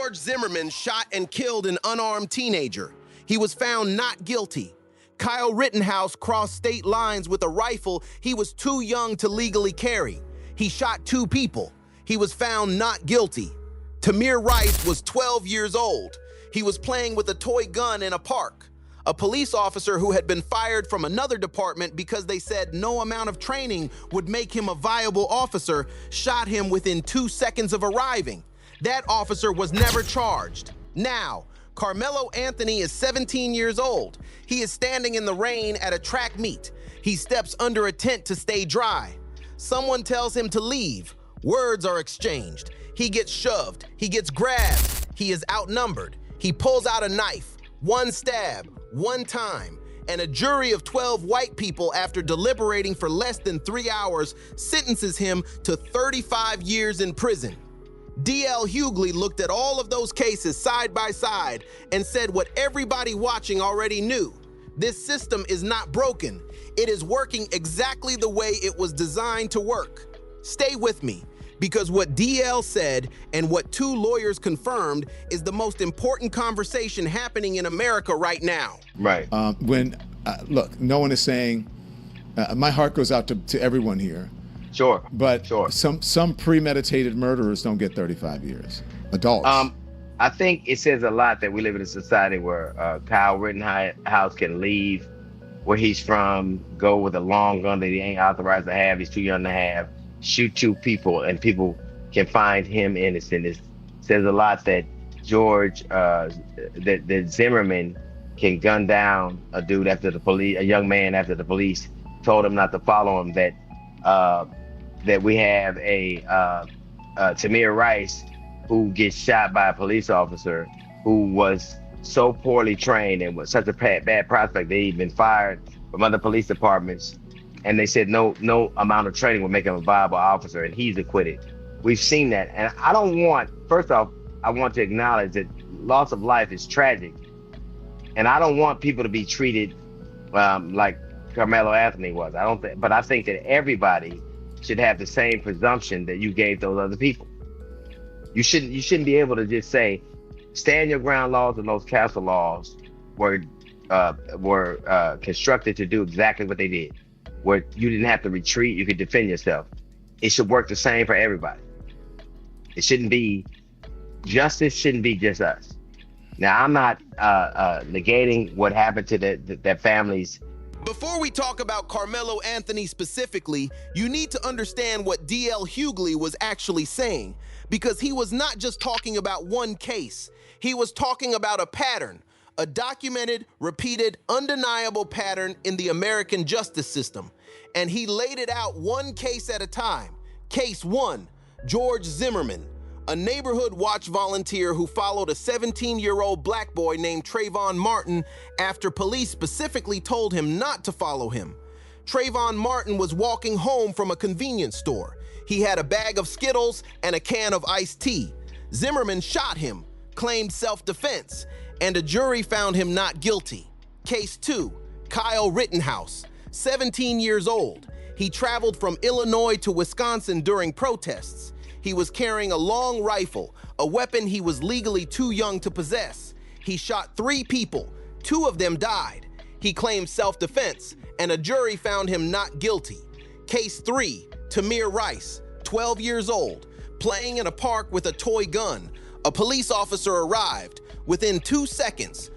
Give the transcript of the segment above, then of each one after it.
George Zimmerman shot and killed an unarmed teenager. He was found not guilty. Kyle Rittenhouse crossed state lines with a rifle he was too young to legally carry. He shot 2 people. He was found not guilty. Tamir Rice was 12 years old. He was playing with a toy gun in a park. A police officer who had been fired from another department because they said no amount of training would make him a viable officer shot him within 2 seconds of arriving. That officer was never charged. Now, Carmelo Anthony is 17 years old. He is standing in the rain at a track meet. He steps under a tent to stay dry. Someone tells him to leave. Words are exchanged. He gets shoved. He gets grabbed. He is outnumbered. He pulls out a knife. 1 stab, 1 time. And a jury of 12 white people, after deliberating for less than 3 hours, sentences him to 35 years in prison. D.L. Hughley looked at all of those cases side by side and said what everybody watching already knew. This system is not broken. It is working exactly the way it was designed to work. Stay with me, because what D.L. said and what 2 lawyers confirmed is the most important conversation happening in America right now. Right. Look, no one is saying, my heart goes out to everyone here. Sure. But sure. Some premeditated murderers don't get 35 years. Adults. I think it says a lot that we live in a society where Kyle Rittenhouse can leave where he's from, go with a long gun that he ain't authorized to have, he's too young to have, shoot 2 people, and people can find him innocent. It says a lot that George, that Zimmerman can gun down a dude after the police, a young man after the police told him not to follow him, that we have a Tamir Rice who gets shot by a police officer who was so poorly trained and was such a bad prospect that he'd been fired from other police departments. And they said no amount of training would make him a viable officer, and he's acquitted. We've seen that. And I don't want, first off, I want to acknowledge that loss of life is tragic. And I don't want people to be treated like Carmelo Anthony was. But I think that everybody should have the same presumption that you gave those other people. You shouldn't be able to just say, stand your ground laws and those castle laws were constructed to do exactly what they did, where you didn't have to retreat, you could defend yourself. It should work the same for everybody. It shouldn't be, justice shouldn't be just us. Now, I'm not negating what happened to their families. Before we talk about Carmelo Anthony specifically, you need to understand what D.L. Hughley was actually saying, because he was not just talking about one case. He was talking about a pattern, a documented, repeated, undeniable pattern in the American justice system. And he laid it out one case at a time. Case 1, George Zimmerman, a neighborhood watch volunteer who followed a 17-year-old black boy named Trayvon Martin after police specifically told him not to follow him. Trayvon Martin was walking home from a convenience store. He had a bag of Skittles and a can of iced tea. Zimmerman shot him, claimed self-defense, and a jury found him not guilty. Case 2, Kyle Rittenhouse, 17 years old. He traveled from Illinois to Wisconsin during protests. He was carrying a long rifle, a weapon he was legally too young to possess. He shot 3 people. 2 of them died. He claimed self-defense, and a jury found him not guilty. Case 3, Tamir Rice, 12 years old, playing in a park with a toy gun. A police officer arrived. Within 2 seconds,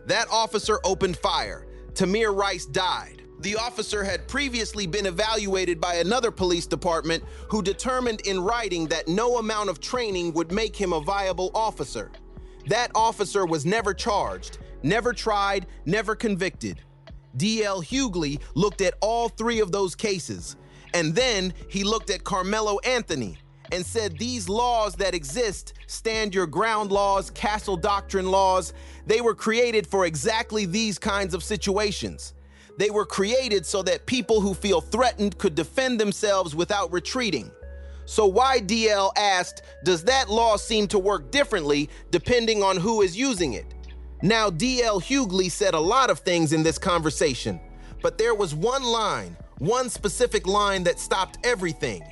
that officer opened fire. Tamir Rice died. The officer had previously been evaluated by another police department who determined in writing that no amount of training would make him a viable officer. That officer was never charged, never tried, never convicted. D.L. Hughley looked at all 3 of those cases, and then he looked at Carmelo Anthony and said these laws that exist, stand your ground laws, castle doctrine laws, they were created for exactly these kinds of situations. They were created so that people who feel threatened could defend themselves without retreating. So why, DL asked, does that law seem to work differently depending on who is using it? Now, D.L. Hughley said a lot of things in this conversation, but there was one specific line that stopped everything.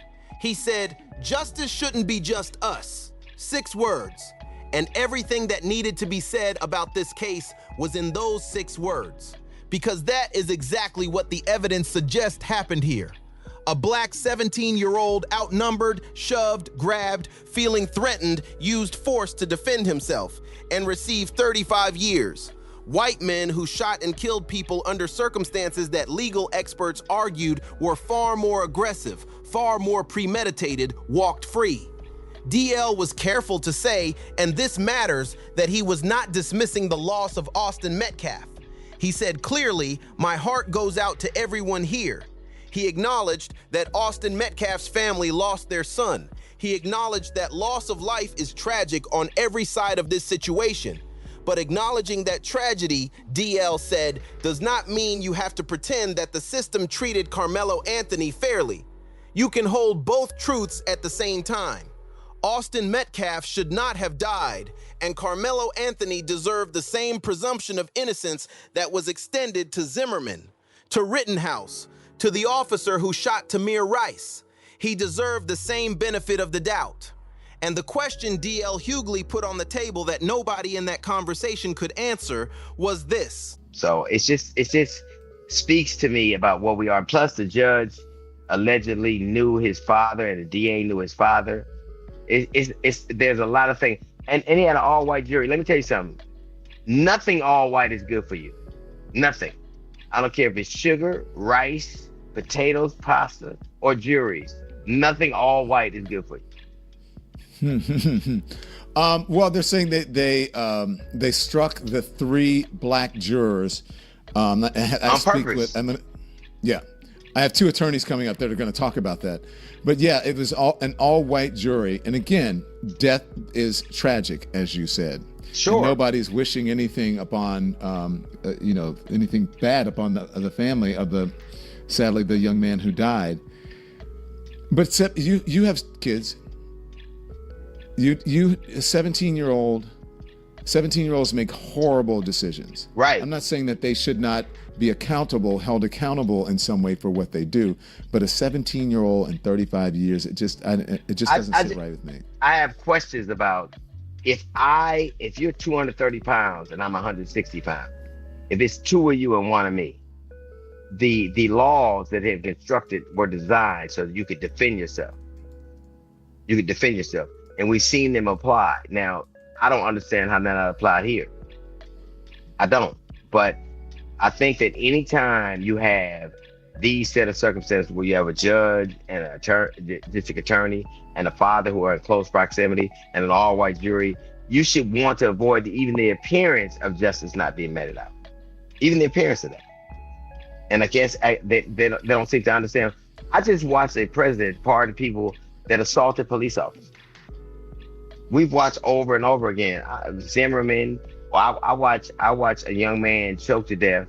He said, justice shouldn't be just us. 6 words. And everything that needed to be said about this case was in those 6 words. Because that is exactly what the evidence suggests happened here. A black 17-year-old outnumbered, shoved, grabbed, feeling threatened, used force to defend himself, and received 35 years. White men who shot and killed people under circumstances that legal experts argued were far more aggressive, far more premeditated, walked free. DL was careful to say, and this matters, that he was not dismissing the loss of Austin Metcalf. He said clearly, "My heart goes out to everyone here." He acknowledged that Austin Metcalf's family lost their son. He acknowledged that loss of life is tragic on every side of this situation. But acknowledging that tragedy, DL said, does not mean you have to pretend that the system treated Carmelo Anthony fairly. You can hold both truths at the same time. Austin Metcalf should not have died, and Carmelo Anthony deserved the same presumption of innocence that was extended to Zimmerman, to Rittenhouse, to the officer who shot Tamir Rice. He deserved the same benefit of the doubt. And the question DL Hughley put on the table that nobody in that conversation could answer was this. So it just speaks to me about what we are. Plus the judge allegedly knew his father and the DA knew his father. There's a lot of things. And he had an all-white jury. Let me tell you something. Nothing all-white is good for you. Nothing. I don't care if it's sugar, rice, potatoes, pasta, or juries. Nothing all-white is good for you. Well, they're saying that they struck the 3 black jurors. On purpose. Yeah, I have 2 attorneys coming up that are going to talk about that. But yeah, it was an all-white jury, and again, death is tragic, as you said. Sure. And nobody's wishing anything upon, anything bad upon the family of sadly, the young man who died. But you have kids. You 17-year-olds make horrible decisions. Right. I'm not saying that they should not be held accountable in some way for what they do, but a 17-year-old and 35 years, it just doesn't sit right with me. I have questions about if you're 230 pounds and I'm 160 pounds, if it's 2 of you and 1 of me, the laws that have been constructed were designed so that you could defend yourself. And we've seen them apply. Now, I don't understand how that applied here. I don't. But I think that anytime you have these set of circumstances where you have a judge and a district attorney and a father who are in close proximity and an all-white jury, you should want to avoid even the appearance of justice not being meted out. Even the appearance of that. And I guess they don't seem to understand. I just watched a president pardon people that assaulted police officers. We've watched over and over again. Zimmerman. Well, I watched a young man choke to death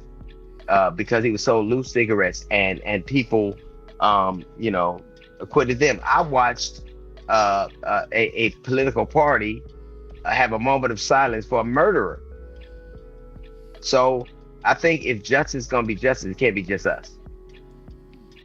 because he was sold loose cigarettes, and people, acquitted them. I watched a political party have a moment of silence for a murderer. So I think if justice is going to be justice, it can't be just us.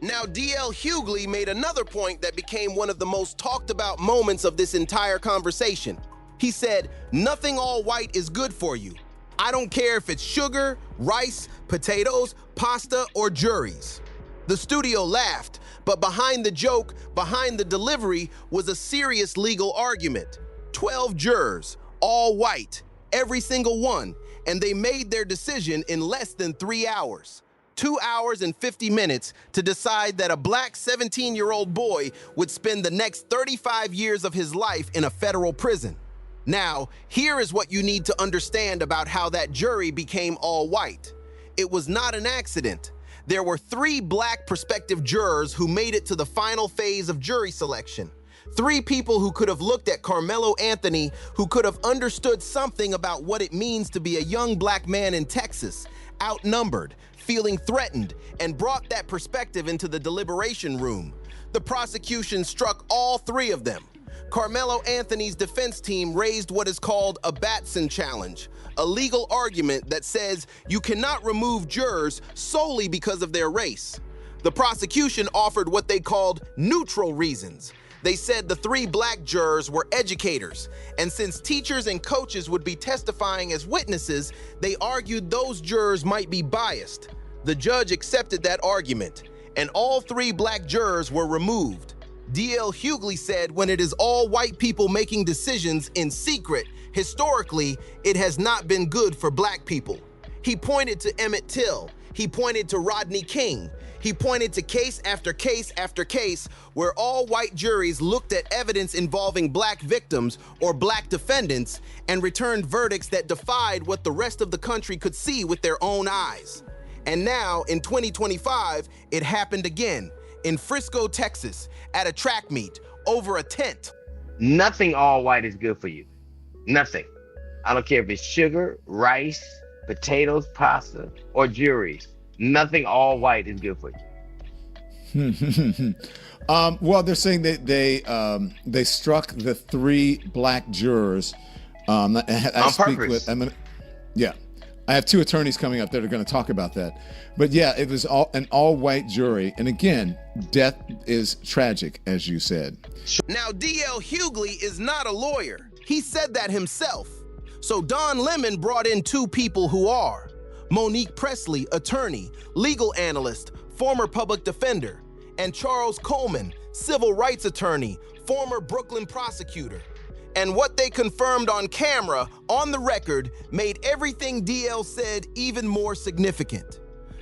Now, DL Hughley made another point that became one of the most talked about moments of this entire conversation. He said, "Nothing all white is good for you. I don't care if it's sugar, rice, potatoes, pasta, or juries." The studio laughed, but behind the joke, behind the delivery, was a serious legal argument. 12 jurors, all white, every single one, and they made their decision in less than 3 hours. 2 hours and 50 minutes to decide that a black 17-year-old boy would spend the next 35 years of his life in a federal prison. Now, here is what you need to understand about how that jury became all white. It was not an accident. There were 3 black prospective jurors who made it to the final phase of jury selection. 3 people who could have looked at Carmelo Anthony, who could have understood something about what it means to be a young black man in Texas, outnumbered, feeling threatened, and brought that perspective into the deliberation room. The prosecution struck all 3 of them. Carmelo Anthony's defense team raised what is called a Batson challenge, a legal argument that says you cannot remove jurors solely because of their race. The prosecution offered what they called neutral reasons. They said the 3 black jurors were educators, and since teachers and coaches would be testifying as witnesses, they argued those jurors might be biased. The judge accepted that argument, and all 3 black jurors were removed. D.L. Hughley said when it is all white people making decisions in secret, historically, it has not been good for black people. He pointed to Emmett Till. He pointed to Rodney King. He pointed to case after case after case where all white juries looked at evidence involving black victims or black defendants and returned verdicts that defied what the rest of the country could see with their own eyes. And now, in 2025, it happened again in Frisco, Texas, at a track meet over a tent. Nothing all white is good for you. Nothing. I don't care if it's sugar, rice, potatoes, pasta, or juries. Nothing all white is good for you. Well, they're saying that they struck the 3 black jurors. On purpose. Yeah. I have 2 attorneys coming up that are going to talk about that. But yeah, it was an all-white jury. And again, death is tragic, as you said. Now, D.L. Hughley is not a lawyer. He said that himself. So Don Lemon brought in 2 people who are. Monique Presley, attorney, legal analyst, former public defender, and Charles Coleman, civil rights attorney, former Brooklyn prosecutor. And what they confirmed on camera, on the record, made everything DL said even more significant.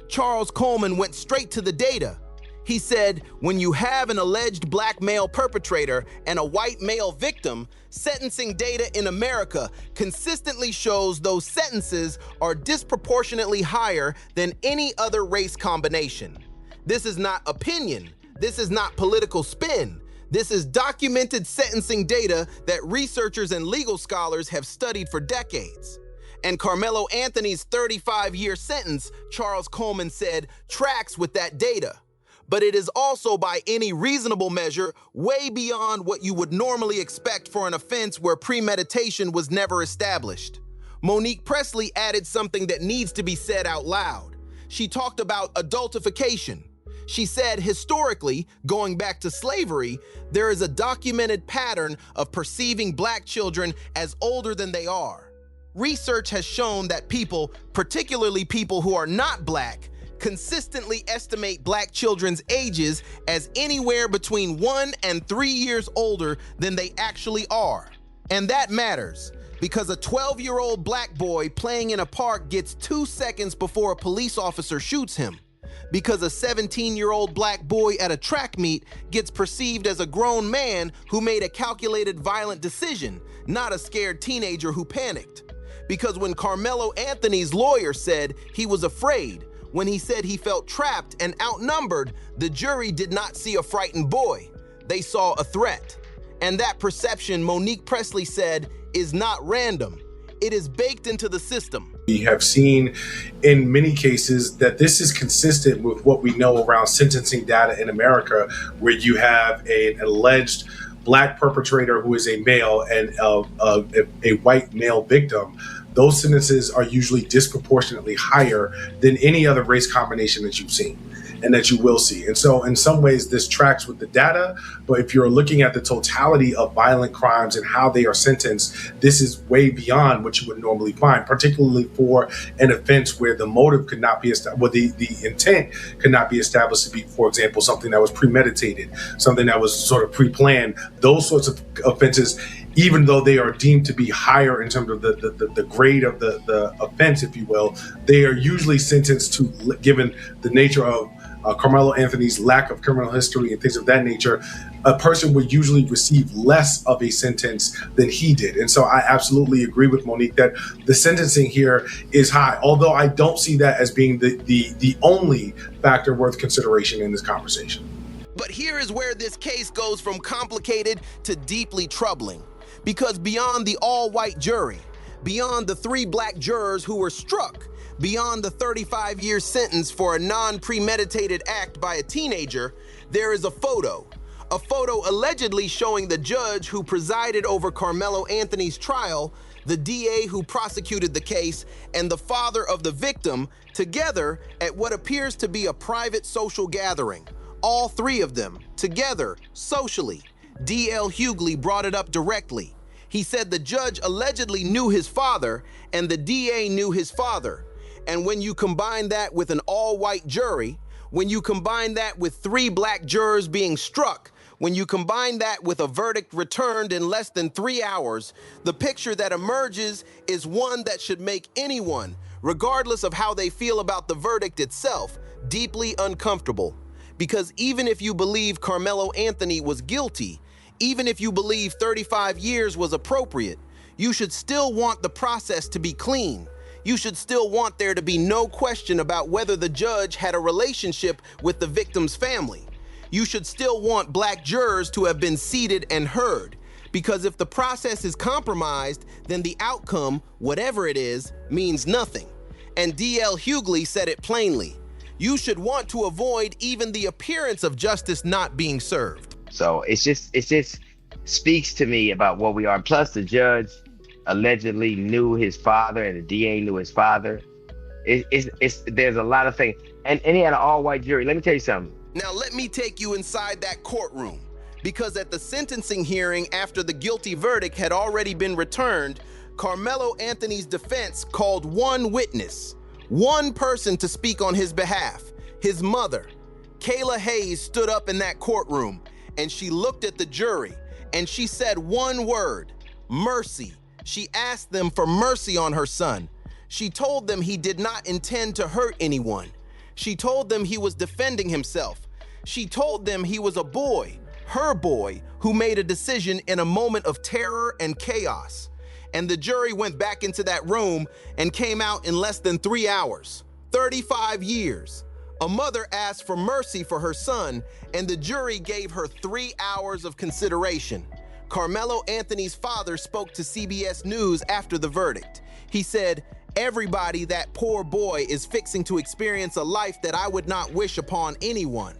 Charles Coleman went straight to the data. He said, when you have an alleged black male perpetrator and a white male victim, sentencing data in America consistently shows those sentences are disproportionately higher than any other race combination. This is not opinion. This is not political spin. This is documented sentencing data that researchers and legal scholars have studied for decades. And Carmelo Anthony's 35-year sentence, Charles Coleman said, tracks with that data. But it is also by any reasonable measure way beyond what you would normally expect for an offense where premeditation was never established. Monique Presley added something that needs to be said out loud. She talked about adultification. She said, historically, going back to slavery, there is a documented pattern of perceiving black children as older than they are. Research has shown that people, particularly people who are not black, consistently estimate black children's ages as anywhere between 1 and 3 years older than they actually are. And that matters, because a 12-year-old black boy playing in a park gets 2 seconds before a police officer shoots him. Because a 17-year-old black boy at a track meet gets perceived as a grown man who made a calculated violent decision, not a scared teenager who panicked. Because when Carmelo Anthony's lawyer said he was afraid, when he said he felt trapped and outnumbered, the jury did not see a frightened boy. They saw a threat. And that perception, Monique Presley said, is not random. It is baked into the system. We have seen in many cases that this is consistent with what we know around sentencing data in America, where you have an alleged black perpetrator who is a male and a white male victim. Those sentences are usually disproportionately higher than any other race combination that you've seen and that you will see. And so in some ways this tracks with the data, but if you're looking at the totality of violent crimes and how they are sentenced, this is way beyond what you would normally find, particularly for an offense where the motive could not be established, where the intent could not be established to be, for example, something that was premeditated, something that was sort of pre-planned. Those sorts of offenses, even though they are deemed to be higher in terms of the grade of the offense, if you will, they are usually sentenced to, given the nature of Carmelo Anthony's lack of criminal history and things of that nature, a person would usually receive less of a sentence than he did. And so I absolutely agree with Monique that the sentencing here is high, although I don't see that as being the only factor worth consideration in this conversation. But here is where this case goes from complicated to deeply troubling. Because beyond the all-white jury, beyond the 3 black jurors who were struck, beyond the 35-year sentence for a non-premeditated act by a teenager, there is a photo allegedly showing the judge who presided over Carmelo Anthony's trial, the DA who prosecuted the case, and the father of the victim together at what appears to be a private social gathering. All 3 of them together socially. D.L. Hughley brought it up directly. He said the judge allegedly knew his father and the DA knew his father. And when you combine that with an all-white jury, when you combine that with 3 black jurors being struck, when you combine that with a verdict returned in less than 3 hours, the picture that emerges is one that should make anyone, regardless of how they feel about the verdict itself, deeply uncomfortable. Because even if you believe Carmelo Anthony was guilty, even if you believe 35 years was appropriate, you should still want the process to be clean. You should still want there to be no question about whether the judge had a relationship with the victim's family. You should still want black jurors to have been seated and heard. Because if the process is compromised, then the outcome, whatever it is, means nothing. And D.L. Hughley said it plainly. You should want to avoid even the appearance of justice not being served. So it just speaks to me about what we are. Plus, the judge allegedly knew his father, and the DA knew his father. There's a lot of things, and he had an all-white jury. Let me tell you something. Now let me take you inside that courtroom, because at the sentencing hearing after the guilty verdict had already been returned, Carmelo Anthony's defense called one witness, one person to speak on his behalf, his mother. Kayla Hayes stood up in that courtroom, and she looked at the jury, and she said one word, mercy. She asked them for mercy on her son. She told them he did not intend to hurt anyone. She told them he was defending himself. She told them he was a boy, her boy, who made a decision in a moment of terror and chaos. And the jury went back into that room and came out in less than 3 hours. 35 years. A mother asked for mercy for her son, and the jury gave her 3 hours of consideration. Carmelo Anthony's father spoke to CBS News after the verdict. He said, "Everybody, that poor boy is fixing to experience a life that I would not wish upon anyone."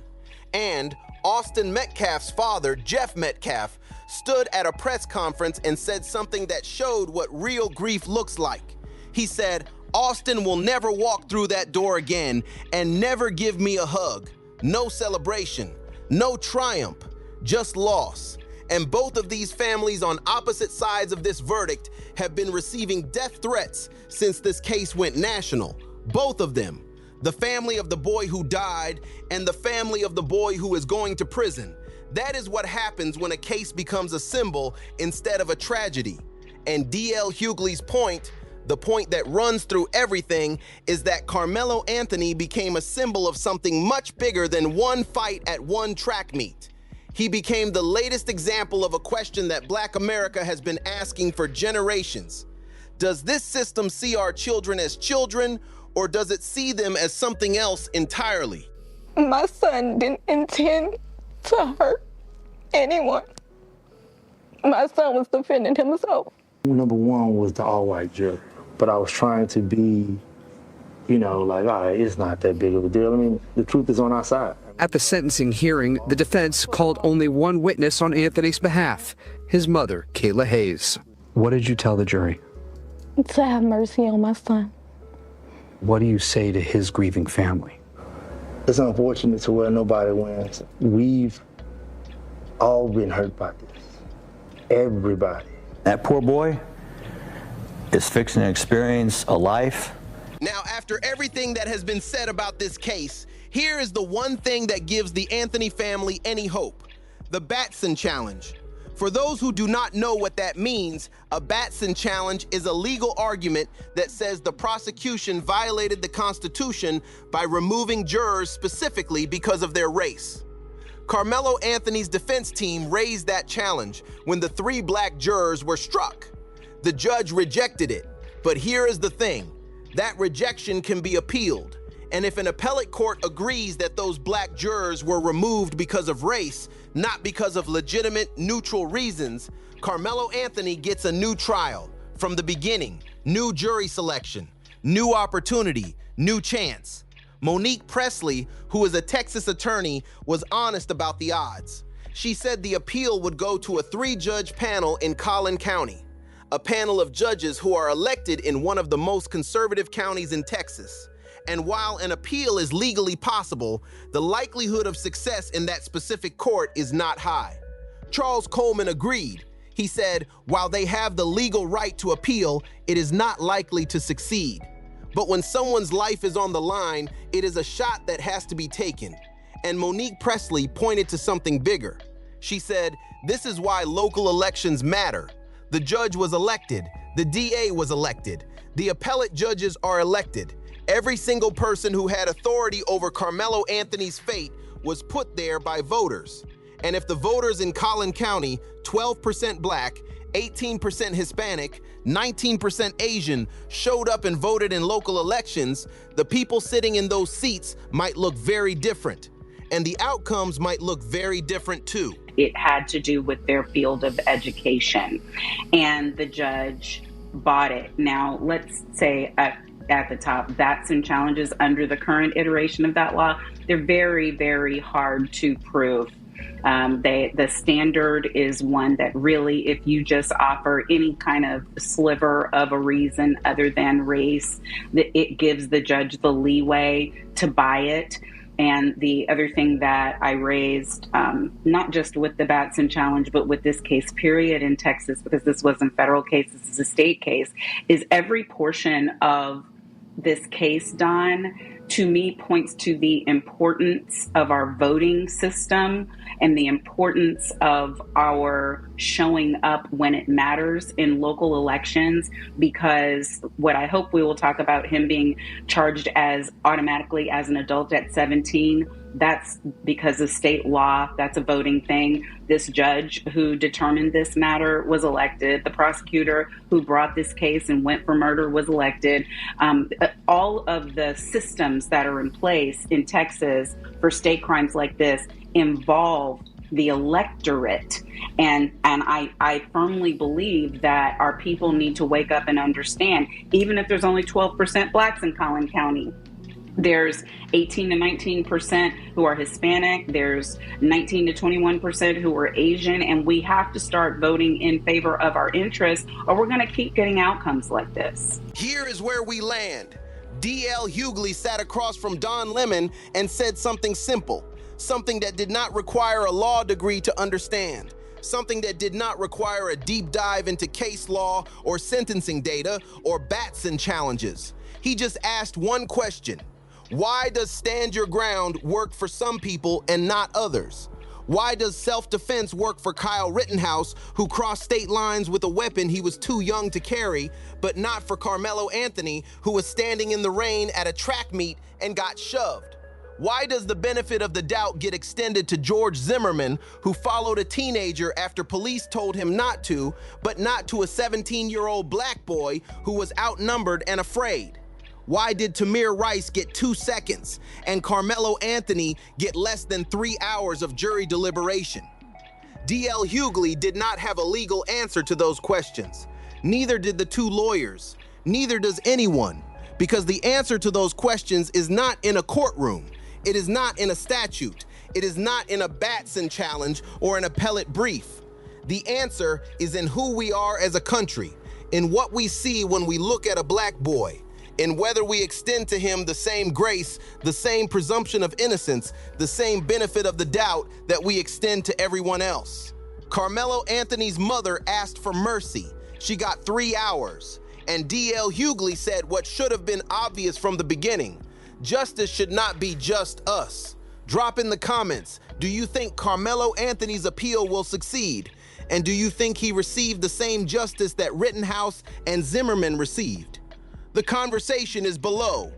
And Austin Metcalf's father, Jeff Metcalf, stood at a press conference and said something that showed what real grief looks like. He said, "Austin will never walk through that door again and never give me a hug. No celebration, no triumph, just loss." And both of these families on opposite sides of this verdict have been receiving death threats since this case went national. Both of them. The family of the boy who died and the family of the boy who is going to prison. That is what happens when a case becomes a symbol instead of a tragedy. And D.L. Hughley's point, the point that runs through everything, is that Carmelo Anthony became a symbol of something much bigger than one fight at one track meet. He became the latest example of a question that Black America has been asking for generations. Does this system see our children as children, or does it see them as something else entirely? My son didn't intend to hurt anyone. My son was defending himself. Number one was the all-white jury, but I was trying to be, like, all right, it's not that big of a deal. I mean, the truth is on our side. At the sentencing hearing, the defense called only one witness on Anthony's behalf, his mother, Kayla Hayes. What did you tell the jury? To have mercy on my son. What do you say to his grieving family? It's unfortunate to where nobody wins. We've all been hurt by this. Everybody. That poor boy is fixing to experience a life. Now, after everything that has been said about this case, here is the one thing that gives the Anthony family any hope: the Batson Challenge. For those who do not know what that means, a Batson Challenge is a legal argument that says the prosecution violated the Constitution by removing jurors specifically because of their race. Carmelo Anthony's defense team raised that challenge when the 3 black jurors were struck. The judge rejected it, but here is the thing: that rejection can be appealed. And if an appellate court agrees that those black jurors were removed because of race, not because of legitimate, neutral reasons, Carmelo Anthony gets a new trial from the beginning, new jury selection, new opportunity, new chance. Monique Presley, who is a Texas attorney, was honest about the odds. She said the appeal would go to a 3-judge panel in Collin County, a panel of judges who are elected in one of the most conservative counties in Texas. And while an appeal is legally possible, the likelihood of success in that specific court is not high. Charles Coleman agreed. He said, while they have the legal right to appeal, it is not likely to succeed. But when someone's life is on the line, it is a shot that has to be taken. And Monique Presley pointed to something bigger. She said, this is why local elections matter. The judge was elected. The DA was elected. The appellate judges are elected. Every single person who had authority over Carmelo Anthony's fate was put there by voters. And if the voters in Collin County, 12% black, 18% Hispanic, 19% Asian, showed up and voted in local elections, the people sitting in those seats might look very different. And the outcomes might look very different too. It had to do with their field of education, and the judge bought it. Now, let's say at the top, Batson challenges under the current iteration of that law, they're very, very hard to prove. The standard is one that really, if you just offer any kind of sliver of a reason other than race, it gives the judge the leeway to buy it. And the other thing that I raised, not just with the Batson challenge, but with this case, period, in Texas, because this wasn't a federal case, this is a state case, is every portion of this case, Don, to me points to the importance of our voting system and the importance of our showing up when it matters in local elections, because what I hope we will talk about him being charged as automatically as an adult at 17, that's because of state law, that's a voting thing. This judge who determined this matter was elected. The prosecutor who brought this case and went for murder was elected. All of the systems that are in place in Texas for state crimes like this involve the electorate. And I firmly believe that our people need to wake up and understand, even if there's only 12% blacks in Collin County, there's 18 to 19% who are Hispanic. There's 19 to 21% who are Asian. And we have to start voting in favor of our interests, or we're going to keep getting outcomes like this. Here is where we land. D.L. Hughley sat across from Don Lemon and said something simple, something that did not require a law degree to understand, something that did not require a deep dive into case law or sentencing data or Batson challenges. He just asked one question. Why does stand your ground work for some people and not others? Why does self-defense work for Kyle Rittenhouse, who crossed state lines with a weapon he was too young to carry, but not for Carmelo Anthony, who was standing in the rain at a track meet and got shoved? Why does the benefit of the doubt get extended to George Zimmerman, who followed a teenager after police told him not to, but not to a 17-year-old black boy who was outnumbered and afraid? Why did Tamir Rice get 2 seconds and Carmelo Anthony get less than 3 hours of jury deliberation? D.L. Hughley did not have a legal answer to those questions. Neither did the two lawyers. Neither does anyone, because the answer to those questions is not in a courtroom. It is not in a statute. It is not in a Batson challenge or an appellate brief. The answer is in who we are as a country, in what we see when we look at a black boy, in whether we extend to him the same grace, the same presumption of innocence, the same benefit of the doubt that we extend to everyone else. Carmelo Anthony's mother asked for mercy. She got 3 hours. And D.L. Hughley said what should have been obvious from the beginning. Justice should not be just us. Drop in the comments, do you think Carmelo Anthony's appeal will succeed? And do you think he received the same justice that Rittenhouse and Zimmerman received? The conversation is below.